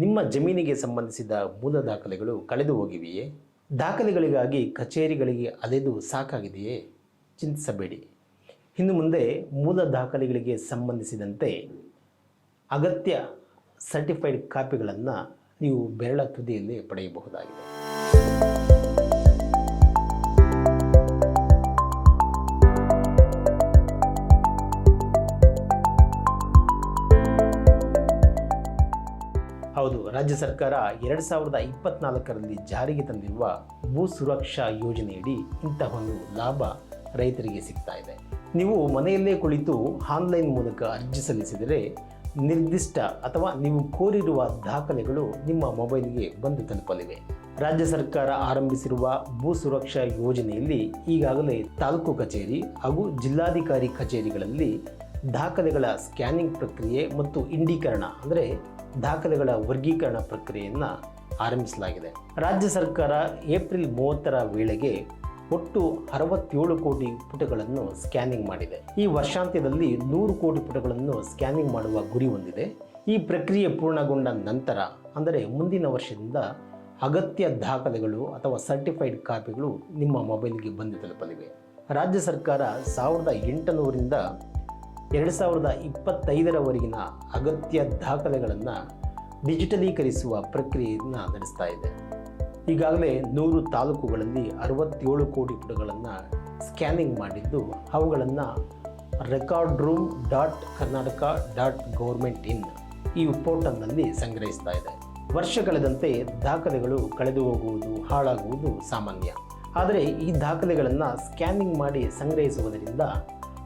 ನಿಮ್ಮ ಜಮೀನಿಗೆ ಸಂಬಂಧಿಸಿದ ಮೂಲ ದಾಖಲೆಗಳು ಕಳೆದು ಹೋಗಿವೆಯೇ? ದಾಖಲೆಗಳಿಗಾಗಿ ಕಚೇರಿಗಳಿಗೆ ಅಲೆದು ಸಾಕಾಗಿದೆಯೇ? ಚಿಂತಿಸಬೇಡಿ. ಇನ್ನು ಮುಂದೆ ಮೂಲ ದಾಖಲೆಗಳಿಗೆ ಸಂಬಂಧಿಸಿದಂತೆ ಅಗತ್ಯ ಸರ್ಟಿಫೈಡ್ ಕಾಪಿಗಳನ್ನು ನೀವು ಬೆರಳ ತುದಿಯಲ್ಲಿ ಪಡೆಯಬಹುದಾಗಿದೆ. ಹೌದು, ರಾಜ್ಯ ಸರ್ಕಾರ 2024ರಲ್ಲಿ ಜಾರಿಗೆ ತಂದಿರುವ ಭೂ ಸುರಕ್ಷಾ ಯೋಜನೆಯಡಿ ಇಂತಹ ಒಂದು ಲಾಭ ರೈತರಿಗೆ ಸಿಗ್ತಾ ಇದೆ. ನೀವು ಮನೆಯಲ್ಲೇ ಕುಳಿತು ಆನ್ಲೈನ್ ಮೂಲಕ ಅರ್ಜಿ ಸಲ್ಲಿಸಿದರೆ ನಿರ್ದಿಷ್ಟ ಅಥವಾ ನೀವು ಕೋರಿರುವ ದಾಖಲೆಗಳು ನಿಮ್ಮ ಮೊಬೈಲ್ಗೆ ಬಂದು ತಲುಪಲಿವೆ. ರಾಜ್ಯ ಸರ್ಕಾರ ಆರಂಭಿಸಿರುವ ಭೂ ಸುರಕ್ಷಾ ಯೋಜನೆಯಲ್ಲಿ ಈಗಾಗಲೇ ತಾಲೂಕು ಕಚೇರಿ ಹಾಗೂ ಜಿಲ್ಲಾಧಿಕಾರಿ ಕಚೇರಿಗಳಲ್ಲಿ ದಾಖಲೆಗಳ ಸ್ಕ್ಯಾನಿಂಗ್ ಪ್ರಕ್ರಿಯೆ ಮತ್ತು ಇಂಡೀಕರಣ ಅಂದರೆ ದಾಖಲೆಗಳ ವರ್ಗೀಕರಣ ಪ್ರಕ್ರಿಯೆಯನ್ನು ಆರಂಭಿಸಲಾಗಿದೆ. ರಾಜ್ಯ ಸರ್ಕಾರ ಏಪ್ರಿಲ್ 30ರ ವೇಳೆಗೆ ಒಟ್ಟು 67 ಕೋಟಿ ಪುಟಗಳನ್ನು ಸ್ಕ್ಯಾನಿಂಗ್ ಮಾಡಿದೆ. ಈ ವರ್ಷಾಂತ್ಯದಲ್ಲಿ 100 ಕೋಟಿ ಪುಟಗಳನ್ನು ಸ್ಕ್ಯಾನಿಂಗ್ ಮಾಡುವ ಗುರಿ ಹೊಂದಿದೆ. ಈ ಪ್ರಕ್ರಿಯೆ ಪೂರ್ಣಗೊಂಡ ನಂತರ ಅಂದರೆ ಮುಂದಿನ ವರ್ಷದಿಂದ ಅಗತ್ಯ ದಾಖಲೆಗಳು ಅಥವಾ ಸರ್ಟಿಫೈಡ್ ಕಾಪಿಗಳು ನಿಮ್ಮ ಮೊಬೈಲ್ಗೆ ಬಂದು ತಲುಪಲಿವೆ. ರಾಜ್ಯ ಸರ್ಕಾರ 1800ರಿಂದ 2025ರವರೆಗಿನ ಅಗತ್ಯ ದಾಖಲೆಗಳನ್ನು ಡಿಜಿಟಲೀಕರಿಸುವ ಪ್ರಕ್ರಿಯೆಯನ್ನು ನಡೆಸ್ತಾ ಇದೆ. ಈಗಾಗಲೇ 100 ತಾಲೂಕುಗಳಲ್ಲಿ 67 ಕೋಟಿ ಪುಟಗಳನ್ನು ಸ್ಕ್ಯಾನಿಂಗ್ ಮಾಡಿದ್ದು ಅವುಗಳನ್ನು record.room.karnataka.government.in ಈ ಪೋರ್ಟಲ್ನಲ್ಲಿ ಸಂಗ್ರಹಿಸ್ತಾ ಇದೆ. ವರ್ಷ ಕಳೆದಂತೆ ದಾಖಲೆಗಳು ಕಳೆದು ಹೋಗುವುದು, ಹಾಳಾಗುವುದು ಸಾಮಾನ್ಯ. ಆದರೆ ಈ ದಾಖಲೆಗಳನ್ನು ಸ್ಕ್ಯಾನಿಂಗ್ ಮಾಡಿ ಸಂಗ್ರಹಿಸುವುದರಿಂದ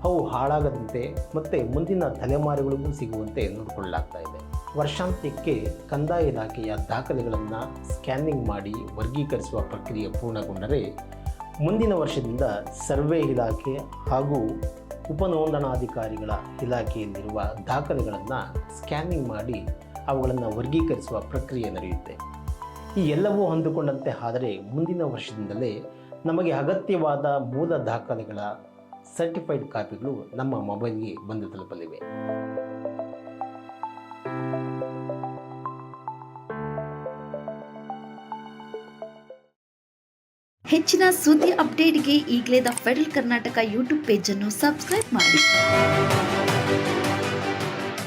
ಅವು ಹಾಳಾಗದಂತೆ ಮತ್ತು ಮುಂದಿನ ತಲೆಮಾರುಗಳಿಗೂ ಸಿಗುವಂತೆ ನೋಡಿಕೊಳ್ಳಲಾಗ್ತಾ ಇದೆ. ವರ್ಷಾಂತ್ಯಕ್ಕೆ ಕಂದಾಯ ಇಲಾಖೆಯ ದಾಖಲೆಗಳನ್ನು ಸ್ಕ್ಯಾನಿಂಗ್ ಮಾಡಿ ವರ್ಗೀಕರಿಸುವ ಪ್ರಕ್ರಿಯೆ ಪೂರ್ಣಗೊಂಡರೆ ಮುಂದಿನ ವರ್ಷದಿಂದ ಸರ್ವೆ ಇಲಾಖೆ ಹಾಗೂ ಉಪನೋಂದಣಾಧಿಕಾರಿಗಳ ಇಲಾಖೆಯಲ್ಲಿರುವ ದಾಖಲೆಗಳನ್ನು ಸ್ಕ್ಯಾನಿಂಗ್ ಮಾಡಿ ಅವುಗಳನ್ನು ವರ್ಗೀಕರಿಸುವ ಪ್ರಕ್ರಿಯೆ ನಡೆಯುತ್ತೆ. ಈ ಎಲ್ಲವೂ ಹೊಂದಿಕೊಂಡಂತೆ ಆದರೆ ಮುಂದಿನ ವರ್ಷದಿಂದಲೇ ನಮಗೆ ಅಗತ್ಯವಾದ ಮೂಲ ದಾಖಲೆಗಳ ಸರ್ಟಿಫೈಡ್ ಕಾಪಿಗಳು ನಮ್ಮ ಮೊಬೈಲ್ಗೆ ಬಂದು ತಲುಪಲಿವೆ. ಹೆಚ್ಚಿನ ಸುದ್ದಿ ಅಪ್ಡೇಟ್ಗೆ ಈಗಲೇ the federal Karnataka YouTube page ಅನ್ನು ಸಬ್ಸ್ಕ್ರೈಬ್ ಮಾಡಿ.